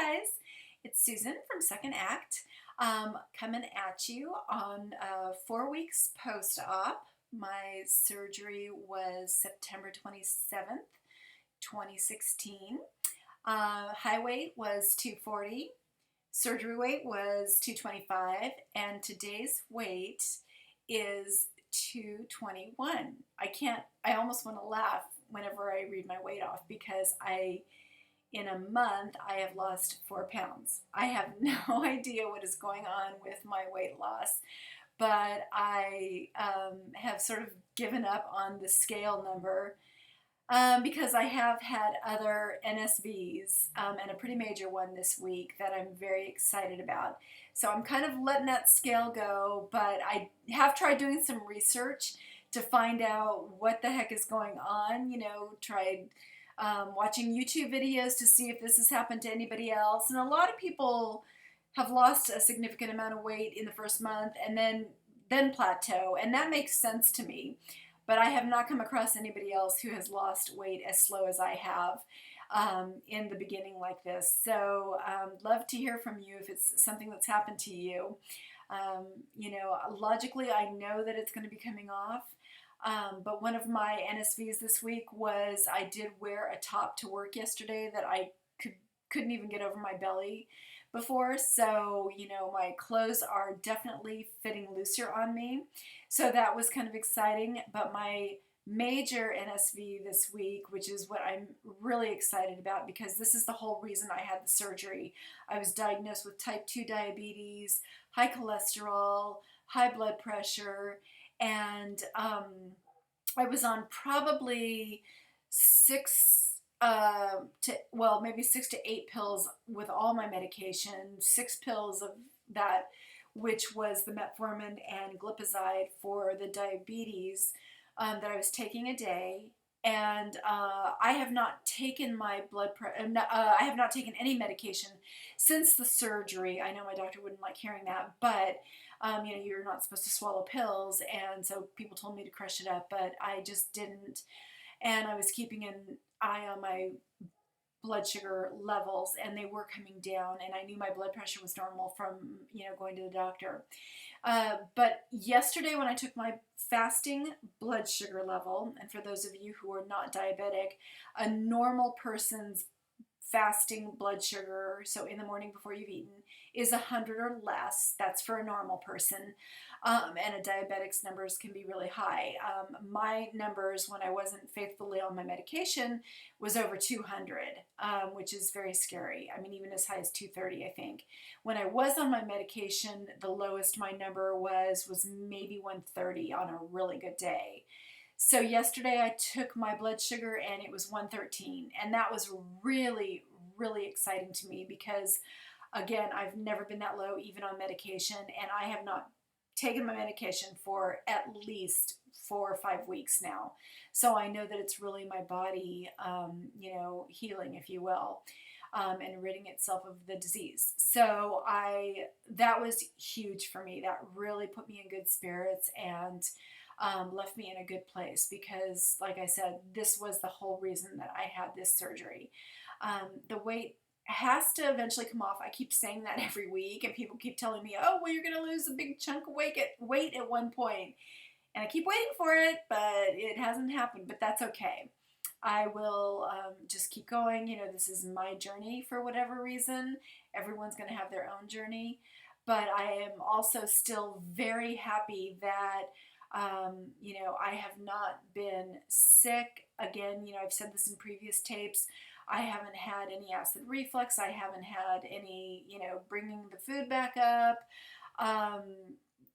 guys, it's Susan from Second Act, coming at you on 4 weeks post-op. My surgery was September 27th, 2016. High weight was 240, surgery weight was 225, and today's weight is 221. I almost want to laugh whenever I read my weight off because in a month, I have lost 4 pounds. I have no idea what is going on with my weight loss, but I have sort of given up on the scale number because I have had other NSVs and a pretty major one this week that I'm very excited about. So I'm kind of letting that scale go, but I have tried doing some research to find out what the heck is going on. Tried watching YouTube videos to see if this has happened to anybody else. And a lot of people have lost a significant amount of weight in the first month and then plateau, and that makes sense to me. But I have not come across anybody else who has lost weight as slow as I have in the beginning like this. So love to hear from you if it's something that's happened to you. Logically, I know that it's going to be coming off. But one of my NSVs this week was I did wear a top to work yesterday that I couldn't even get over my belly before. So, my clothes are definitely fitting looser on me. So that was kind of exciting. But my major NSV this week, which is what I'm really excited about because this is the whole reason I had the surgery. I was diagnosed with type 2 diabetes, high cholesterol, high blood pressure, and I was on probably maybe 6 to 8 pills with all my medication, 6 pills of that, which was the metformin and glipizide for the diabetes that I was taking a day. And I have not taken my I have not taken any medication since the surgery. I know my doctor wouldn't like hearing that, but you're not supposed to swallow pills, and so people told me to crush it up, but I just didn't. And I was keeping an eye on my blood sugar levels, and they were coming down, and I knew my blood pressure was normal from going to the doctor. But yesterday when I took my fasting blood sugar level, and for those of you who are not diabetic, a normal person's fasting blood sugar, so in the morning before you've eaten, is 100 or less. That's for a normal person. And a diabetic's numbers can be really high. My numbers when I wasn't faithfully on my medication was over 200, which is very scary. I mean, even as high as 230, I think. When I was on my medication, the lowest my number was maybe 130 on a really good day. So yesterday I took my blood sugar and it was 113, and that was really, really exciting to me because, again, I've never been that low even on medication, and I have not taken my medication for at least 4 or 5 weeks now. So I know that it's really my body, healing, if you will, and ridding itself of the disease. So that was huge for me. That really put me in good spirits and left me in a good place because, like I said, this was the whole reason that I had this surgery. The weight has to eventually come off. I keep saying that every week, and people keep telling me, oh, well, you're going to lose a big chunk of weight at one point. And I keep waiting for it, but it hasn't happened, but that's okay. I will just keep going. This is my journey for whatever reason. Everyone's going to have their own journey. But I am also still very happy that I have not been sick. Again, I've said this in previous tapes. I haven't had any acid reflux. I haven't had any, bringing the food back up.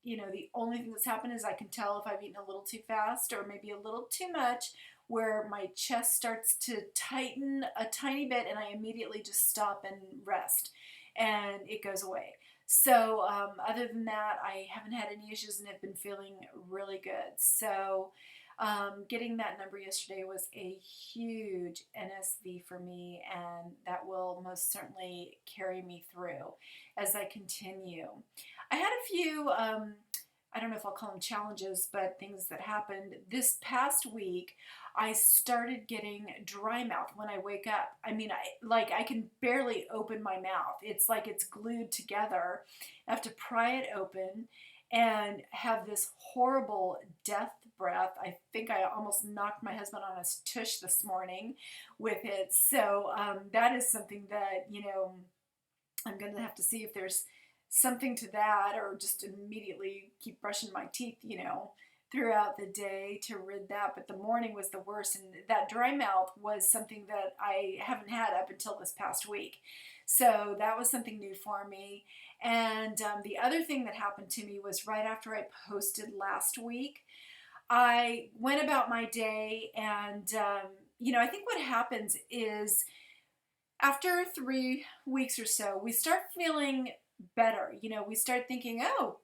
The only thing that's happened is I can tell if I've eaten a little too fast or maybe a little too much, where my chest starts to tighten a tiny bit and I immediately just stop and rest and it goes away. So other than that, I haven't had any issues and have been feeling really good. So getting that number yesterday was a huge NSV for me, and that will most certainly carry me through as I continue. I had a few I don't know if I'll call them challenges, but things that happened. This past week, I started getting dry mouth when I wake up. I mean, I can barely open my mouth. It's like it's glued together. I have to pry it open and have this horrible death breath. I think I almost knocked my husband on his tush this morning with it. So that is something that, I'm going to have to see if there's something to that, or just immediately keep brushing my teeth, throughout the day to rid that. But the morning was the worst. And that dry mouth was something that I haven't had up until this past week. So that was something new for me. And the other thing that happened to me was right after I posted last week, I went about my day, and, I think what happens is after 3 weeks or so, we start feeling better. We start thinking, oh,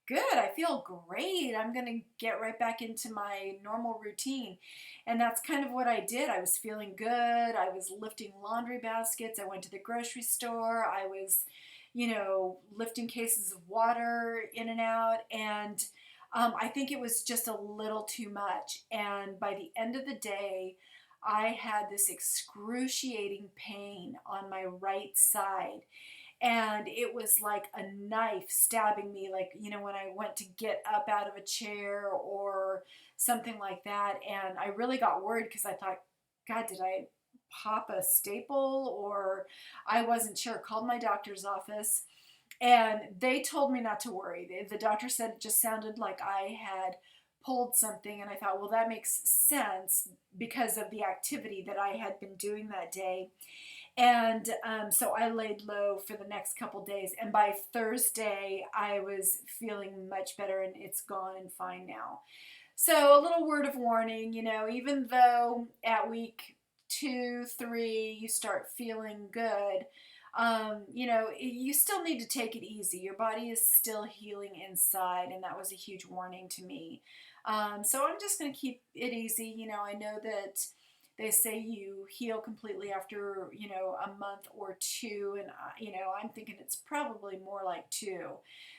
good, I feel great. I'm going to get right back into my normal routine. And that's kind of what I did. I was feeling good. I was lifting laundry baskets. I went to the grocery store. I was, lifting cases of water in and out. And I think it was just a little too much. And by the end of the day, I had this excruciating pain on my right side. And it was like a knife stabbing me, like, when I went to get up out of a chair or something like that. And I really got worried because I thought, God, did I pop a staple? Or I wasn't sure. Called my doctor's office, and they told me not to worry. The doctor said it just sounded like I had pulled something. And I thought, well, that makes sense because of the activity that I had been doing that day. And so I laid low for the next couple days. And by Thursday, I was feeling much better, and it's gone and fine now. So a little word of warning, even though at week 2, 3, you start feeling good, you still need to take it easy. Your body is still healing inside, and that was a huge warning to me. So I'm just going to keep it easy. I know that they say you heal completely after, a month or two. And, I'm thinking it's probably more like 2.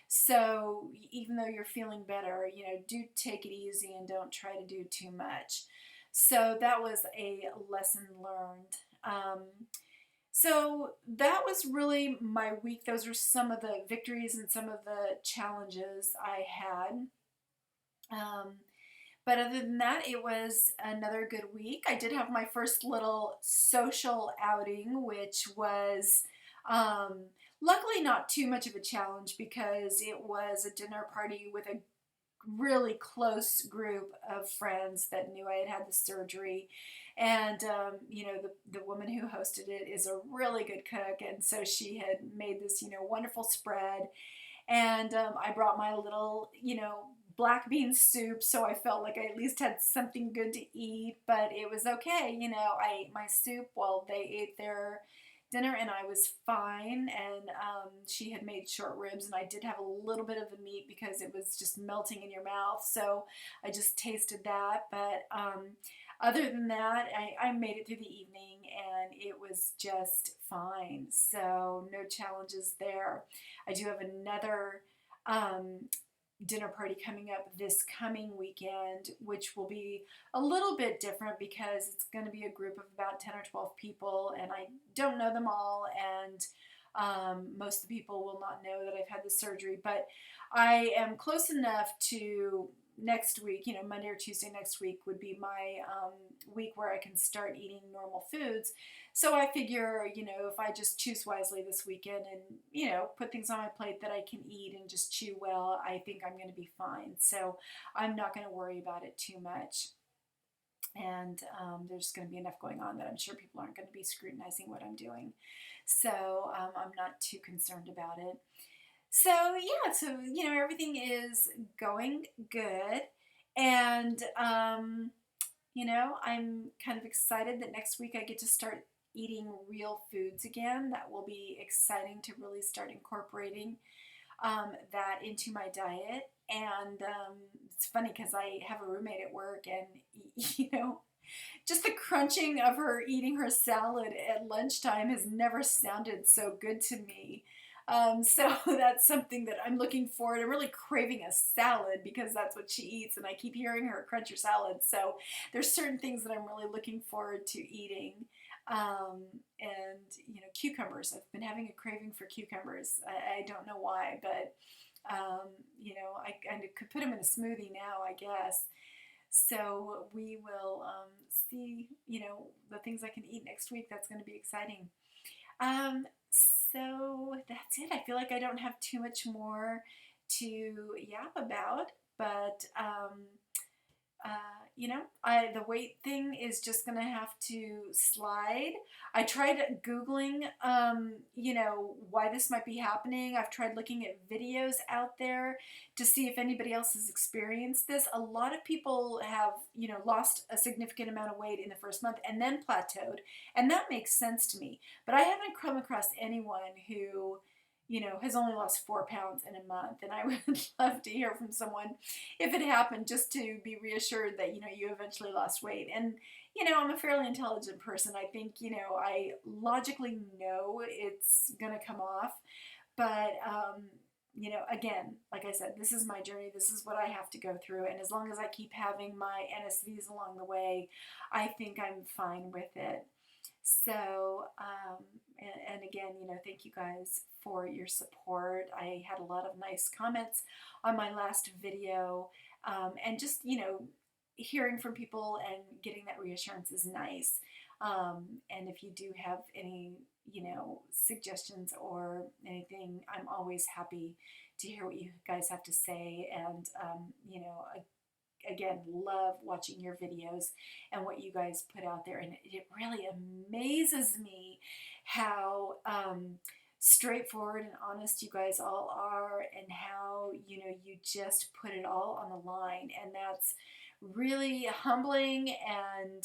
So even though you're feeling better, do take it easy and don't try to do too much. So that was a lesson learned. So that was really my week. Those are some of the victories and some of the challenges I had. But other than that, it was another good week. I did have my first little social outing, which was luckily not too much of a challenge because it was a dinner party with a really close group of friends that knew I had had the surgery. And, the woman who hosted it is a really good cook. And so she had made this, wonderful spread. And I brought my little, black bean soup, so I felt like I at least had something good to eat, but it was okay. I ate my soup while they ate their dinner, and I was fine. And she had made short ribs, and I did have a little bit of the meat because it was just melting in your mouth, so I just tasted that. But other than that, I made it through the evening, and it was just fine. So no challenges there. I do have another dinner party coming up this coming weekend, which will be a little bit different because it's going to be a group of about 10 or 12 people, and I don't know them all, and most of the people will not know that I've had the surgery, but I am close enough to next week, Monday or Tuesday next week would be my week where I can start eating normal foods. So I figure, if I just choose wisely this weekend and, put things on my plate that I can eat and just chew well, I think I'm going to be fine. So I'm not going to worry about it too much. And there's going to be enough going on that I'm sure people aren't going to be scrutinizing what I'm doing. So I'm not too concerned about it. So yeah, everything is going good. And, I'm kind of excited that next week I get to start eating real foods again. That will be exciting to really start incorporating that into my diet. And it's funny because I have a roommate at work, and, just the crunching of her eating her salad at lunchtime has never sounded so good to me. So that's something that I'm looking forward. I'm really craving a salad because that's what she eats, and I keep hearing her crunch her salad. So there's certain things that I'm really looking forward to eating. Um, and cucumbers. I've been having a craving for cucumbers. I don't know why, but I kind of could put them in a smoothie now, I guess. So we will see, the things I can eat next week. That's going to be exciting. Um, so that's it. I feel like I don't have too much more to yap about, but the weight thing is just gonna have to slide. I tried Googling, why this might be happening. I've tried looking at videos out there to see if anybody else has experienced this. A lot of people have, lost a significant amount of weight in the first month and then plateaued, and that makes sense to me. But I haven't come across anyone who, has only lost 4 pounds in a month. And I would love to hear from someone if it happened, just to be reassured that, you eventually lost weight. And, I'm a fairly intelligent person. I think, I logically know it's going to come off. But, again, like I said, this is my journey. This is what I have to go through. And as long as I keep having my NSVs along the way, I think I'm fine with it. So, and again, thank you guys for your support. I had a lot of nice comments on my last video, and just, hearing from people and getting that reassurance is nice. And if you do have any, suggestions or anything, I'm always happy to hear what you guys have to say. And, again, love watching your videos and what you guys put out there. And it really amazes me how straightforward and honest you guys all are, and how, you just put it all on the line. And that's really humbling and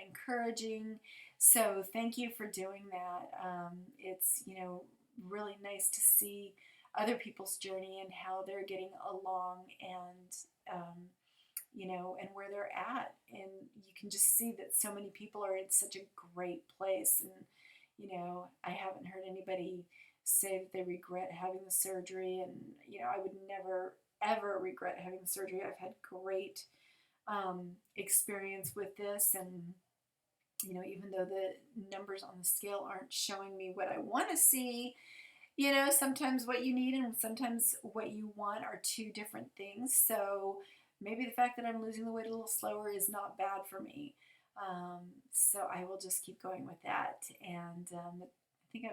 encouraging. So thank you for doing that. It's, really nice to see other people's journey and how they're getting along, and and where they're at. And you can just see that so many people are in such a great place. And, I haven't heard anybody say that they regret having the surgery. And, I would never, ever regret having the surgery. I've had great experience with this. And, even though the numbers on the scale aren't showing me what I want to see, sometimes what you need and sometimes what you want are two different things. So maybe the fact that I'm losing the weight a little slower is not bad for me. So I will just keep going with that. And I think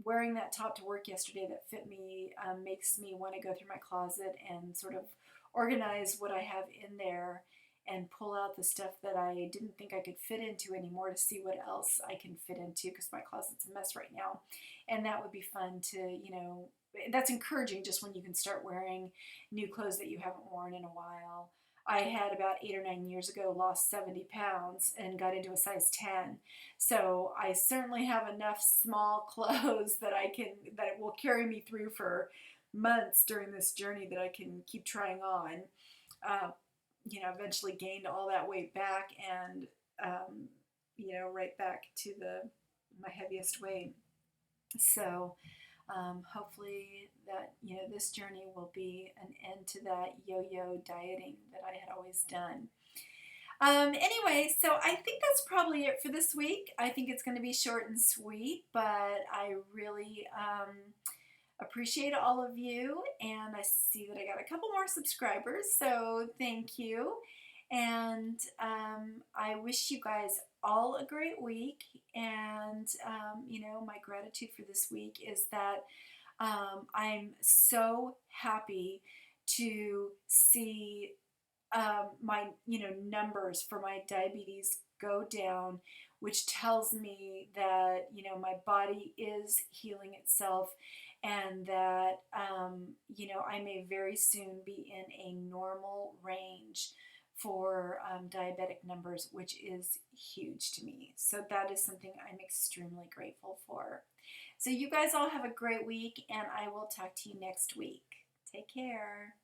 wearing that top to work yesterday that fit me makes me want to go through my closet and sort of organize what I have in there, and pull out the stuff that I didn't think I could fit into anymore, to see what else I can fit into, because my closet's a mess right now. And that would be fun to, that's encouraging, just when you can start wearing new clothes that you haven't worn in a while. I had about 8 or 9 years ago lost 70 pounds and got into a size 10. So I certainly have enough small clothes that it will carry me through for months during this journey, that I can keep trying on. Eventually gained all that weight back, and, right back to my heaviest weight. So, hopefully that, this journey will be an end to that yo-yo dieting that I had always done. Anyway, so I think that's probably it for this week. I think it's going to be short and sweet, but I really, appreciate all of you, and I see that I got a couple more subscribers, so thank you. And I wish you guys all a great week. And my gratitude for this week is that I'm so happy to see my numbers for my diabetes go down, which tells me that my body is healing itself, and that I may very soon be in a normal range for diabetic numbers, which is huge to me. So that is something I'm extremely grateful for. So you guys all have a great week, and I will talk to you next week. Take care.